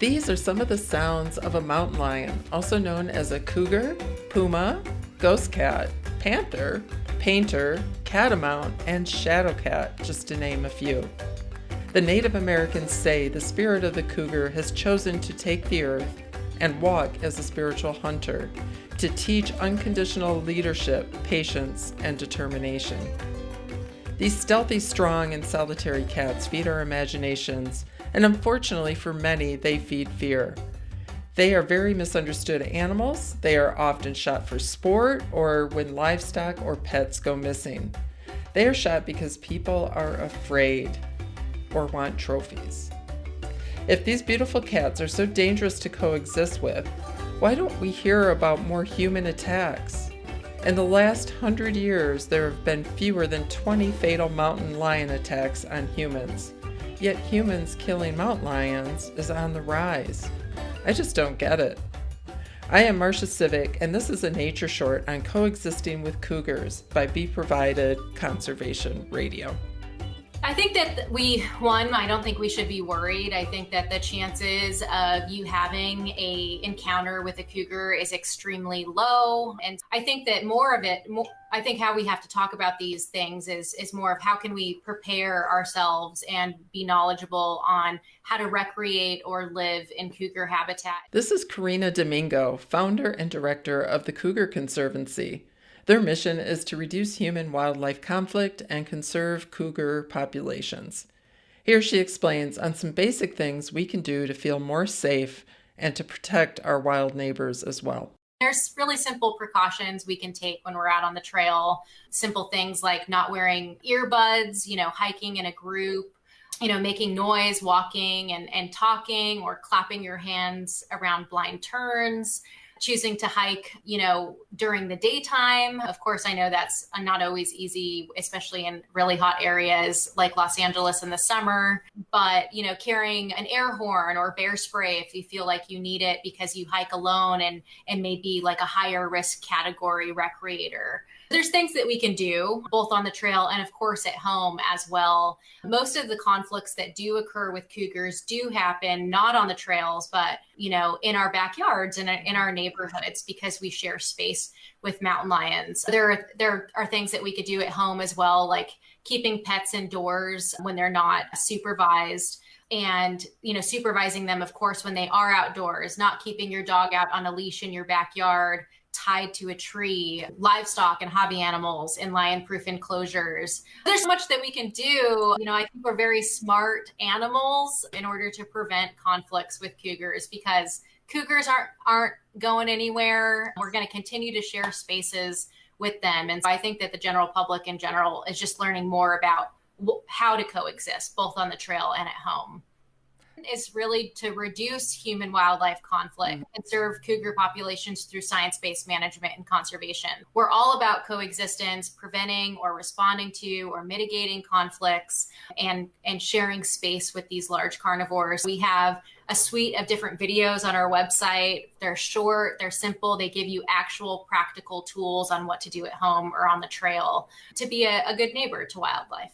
These are some of the sounds of a mountain lion, also known as a cougar, puma, ghost cat, panther, painter, catamount, and shadow cat, just to name a few. The Native Americans say the spirit of the cougar has chosen to take the earth and walk as a spiritual hunter, to teach unconditional leadership, patience, and determination. These stealthy, strong, and solitary cats feed our imaginations, and unfortunately for many, they feed fear. They are very misunderstood animals. They are often shot for sport or when livestock or pets go missing. They are shot because people are afraid or want trophies. If these beautiful cats are so dangerous to coexist with, why don't we hear about more human attacks? In the last 100 years, there have been fewer than 20 fatal mountain lion attacks on humans. Yet humans killing mountain lions is on the rise. I just don't get it. I am Marcia Sivek, and this is a nature short on Coexisting with Cougars by BeProvided Conservation Radio. I think that I don't think we should be worried. I think that the chances of you having a encounter with a cougar is extremely low. And I think that I think how we have to talk about these things is more of how can we prepare ourselves and be knowledgeable on how to recreate or live in cougar habitat. This is Korinna Domingo, founder and director of the Cougar Conservancy. Their mission is to reduce human-wildlife conflict and conserve cougar populations. Here she explains on some basic things we can do to feel more safe and to protect our wild neighbors as well. There's really simple precautions we can take when we're out on the trail. Simple things like not wearing earbuds, hiking in a group, making noise, walking and talking, or clapping your hands around blind turns. Choosing to hike, during the daytime. Of course, I know that's not always easy, especially in really hot areas like Los Angeles in the summer. But, carrying an air horn or bear spray if you feel like you need it because you hike alone and maybe like a higher risk category recreator. There's things that we can do both on the trail and of course at home as well. Most of the conflicts that do occur with cougars do happen not on the trails, but in our backyards and in our neighborhoods because we share space with mountain lions. There are things that we could do at home as well, like keeping pets indoors when they're not supervised. And, supervising them, of course, when they are outdoors, not keeping your dog out on a leash in your backyard, tied to a tree, livestock and hobby animals in lion-proof enclosures. There's so much that we can do. I think we're very smart animals in order to prevent conflicts with cougars because cougars aren't going anywhere. We're going to continue to share spaces with them. And so I think that the general public in general is just learning more about how to coexist, both on the trail and at home. Is really to reduce human-wildlife conflict and serve cougar populations through science-based management and conservation. We're all about coexistence, preventing or responding to or mitigating conflicts and sharing space with these large carnivores. We have a suite of different videos on our website. They're short, they're simple, they give you actual practical tools on what to do at home or on the trail to be a good neighbor to wildlife.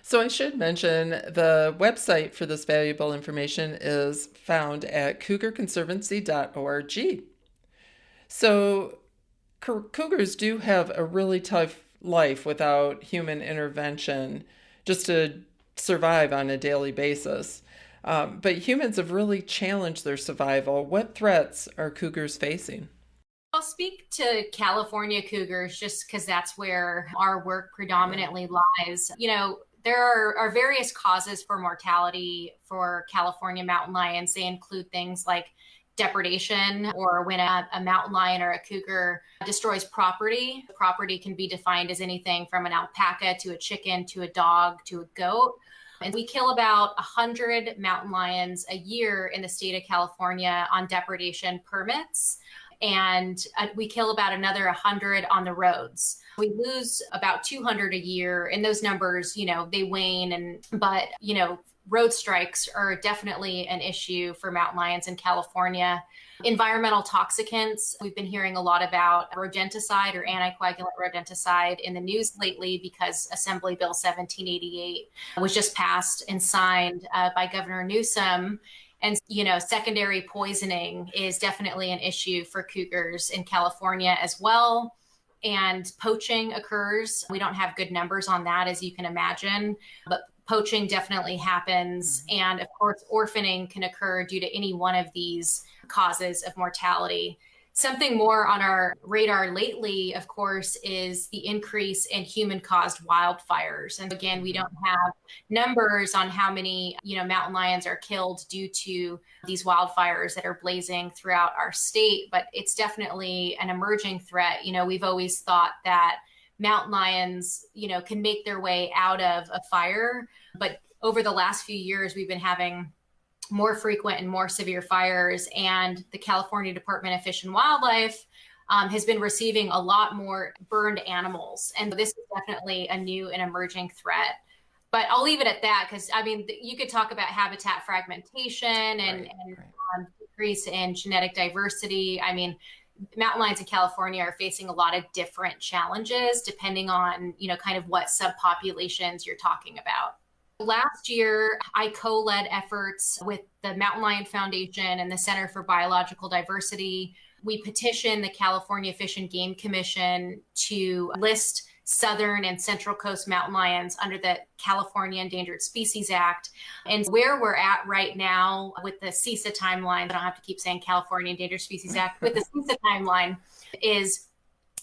So I should mention the website for this valuable information is found at cougarconservancy.org. So cougars do have a really tough life without human intervention just to survive on a daily basis. But humans have really challenged their survival. What threats are cougars facing? I'll speak to California cougars just because that's where our work predominantly lies. There are various causes for mortality for California mountain lions. They include things like depredation, or when a mountain lion or a cougar destroys property. Property can be defined as anything from an alpaca to a chicken to a dog to a goat. And we kill about 100 mountain lions a year in the state of California on depredation permits. And we kill about another 100 on the roads. We lose about 200 a year, and those numbers, they wane. But road strikes are definitely an issue for mountain lions in California. Environmental toxicants, we've been hearing a lot about rodenticide or anticoagulant rodenticide in the news lately because Assembly Bill 1788 was just passed and signed by Governor Newsom. And, secondary poisoning is definitely an issue for cougars in California as well. And poaching occurs. We don't have good numbers on that, as you can imagine, but poaching definitely happens. And of course, orphaning can occur due to any one of these causes of mortality. Something more on our radar lately, of course, is the increase in human-caused wildfires. And again, we don't have numbers on how many, mountain lions are killed due to these wildfires that are blazing throughout our state, but it's definitely an emerging threat. We've always thought that mountain lions, can make their way out of a fire, but over the last few years, we've been having more frequent and more severe fires, and the California Department of Fish and Wildlife has been receiving a lot more burned animals. And this is definitely a new and emerging threat. But I'll leave it at that, because you could talk about habitat fragmentation and decrease in genetic diversity. Mountain lions in California are facing a lot of different challenges depending on, kind of what subpopulations you're talking about. Last year, I co-led efforts with the Mountain Lion Foundation and the Center for Biological Diversity. We petitioned the California Fish and Game Commission to list southern and central coast mountain lions under the California Endangered Species Act. And where we're at right now with the CISA timeline, I don't have to keep saying California Endangered Species Act, with the CISA timeline is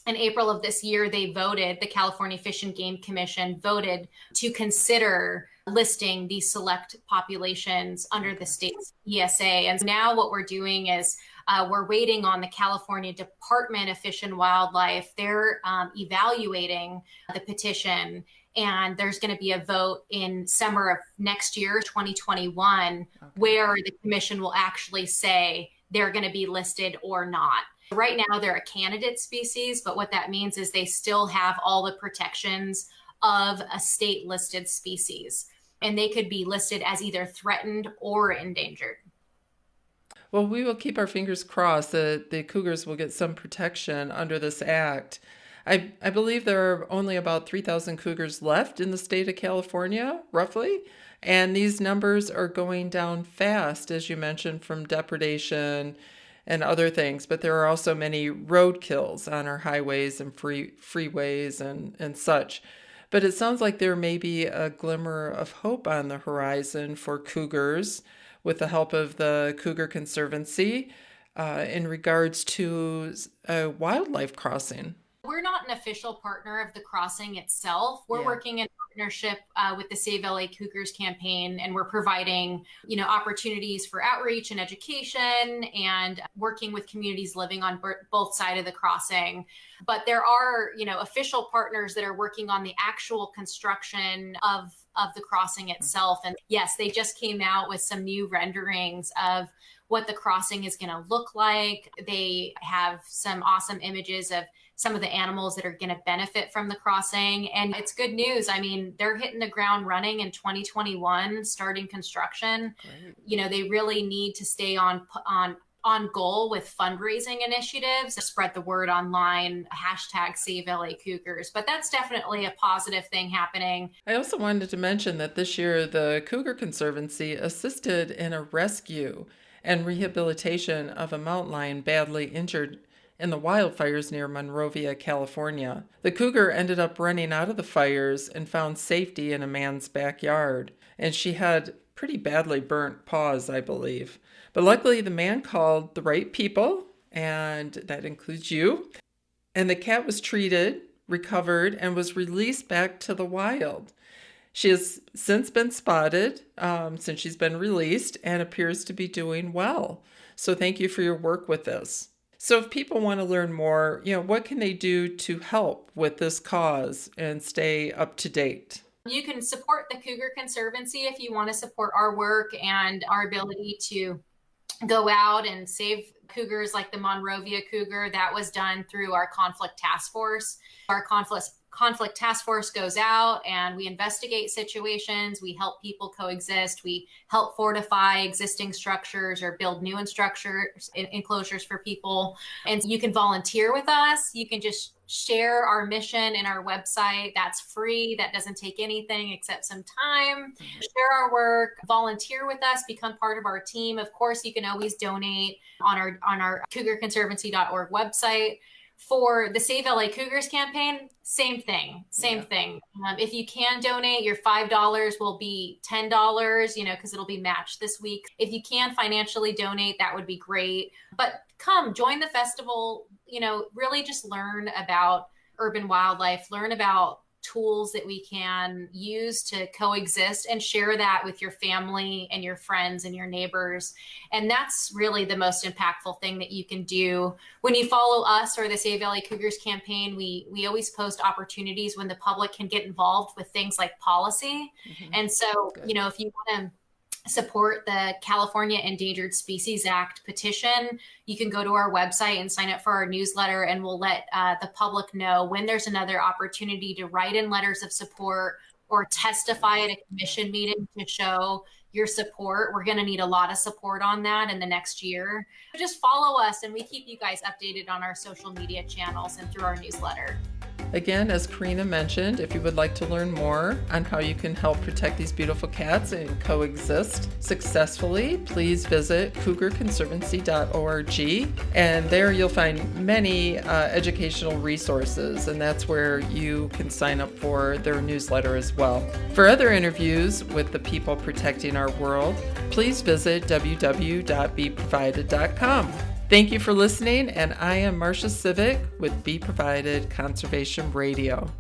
in April of this year, the California Fish and Game Commission voted to consider listing these select populations under the state's ESA. And now what we're doing is we're waiting on the California Department of Fish and Wildlife. They're evaluating the petition, and there's going to be a vote in summer of next year, 2021, where the commission will actually say they're going to be listed or not. Right now, they're a candidate species, but what that means is they still have all the protections of a state-listed species, and they could be listed as either threatened or endangered. Well, we will keep our fingers crossed that the cougars will get some protection under this act. I believe there are only about 3,000 cougars left in the state of California, roughly, and these numbers are going down fast, as you mentioned, from depredation and other things, but there are also many road kills on our highways and freeways and such. But it sounds like there may be a glimmer of hope on the horizon for cougars with the help of the Cougar Conservancy in regards to a wildlife crossing. We're not an official partner of the crossing itself. We're working in partnership with the Save LA Cougars campaign, and we're providing, opportunities for outreach and education and working with communities living on both sides of the crossing. But there are, official partners that are working on the actual construction of the crossing itself. And yes, they just came out with some new renderings of what the crossing is going to look like. They have some awesome images of some of the animals that are going to benefit from the crossing. And it's good news. They're hitting the ground running in 2021, starting construction. Great. They really need to stay on goal with fundraising initiatives to spread the word online, #SaveLACougars. But that's definitely a positive thing happening. I also wanted to mention that this year, the Cougar Conservancy assisted in a rescue and rehabilitation of a mountain lion badly injured in the wildfires near Monrovia, California. The cougar ended up running out of the fires and found safety in a man's backyard, and she had pretty badly burnt paws, I believe. But luckily, the man called the right people, and that includes you, and the cat was treated, recovered, and was released back to the wild. She has since been spotted since she's been released and appears to be doing well. So thank you for your work with this. So if people want to learn more, what can they do to help with this cause and stay up to date? You can support the Cougar Conservancy if you want to support our work and our ability to go out and save cougars like the Monrovia cougar. That was done through our conflict task force. Our conflict conflict task force goes out and we investigate situations. We help people coexist. We help fortify existing structures or build new enclosures for people. And you can volunteer with us. You can just share our mission in our website. That's free. That doesn't take anything except some time. Share our work, volunteer with us, become part of our team. Of course, you can always donate on our cougarconservancy.org website. For the Save LA Cougars campaign, same thing. If you can donate, your $5 will be $10, because it'll be matched this week. If you can financially donate, that would be great. But come join the festival, really just learn about urban wildlife, learn about tools that we can use to coexist, and share that with your family and your friends and your neighbors. And that's really the most impactful thing that you can do. When you follow us or the Save LA Cougars campaign, we always post opportunities when the public can get involved with things like policy. Mm-hmm. And so, if you want to support the California Endangered Species Act petition, you can go to our website and sign up for our newsletter, and we'll let the public know when there's another opportunity to write in letters of support or testify at a commission meeting to show your support. We're going to need a lot of support on that in the next year. Just follow us, and we keep you guys updated on our social media channels and through our newsletter. Again, as Korinna mentioned, if you would like to learn more on how you can help protect these beautiful cats and coexist successfully, please visit cougarconservancy.org. And there you'll find many educational resources, and that's where you can sign up for their newsletter as well. For other interviews with the people protecting our world, please visit www.BeProvided.com. Thank you for listening, and I am Marcia Sivek with BeProvided Conservation Radio.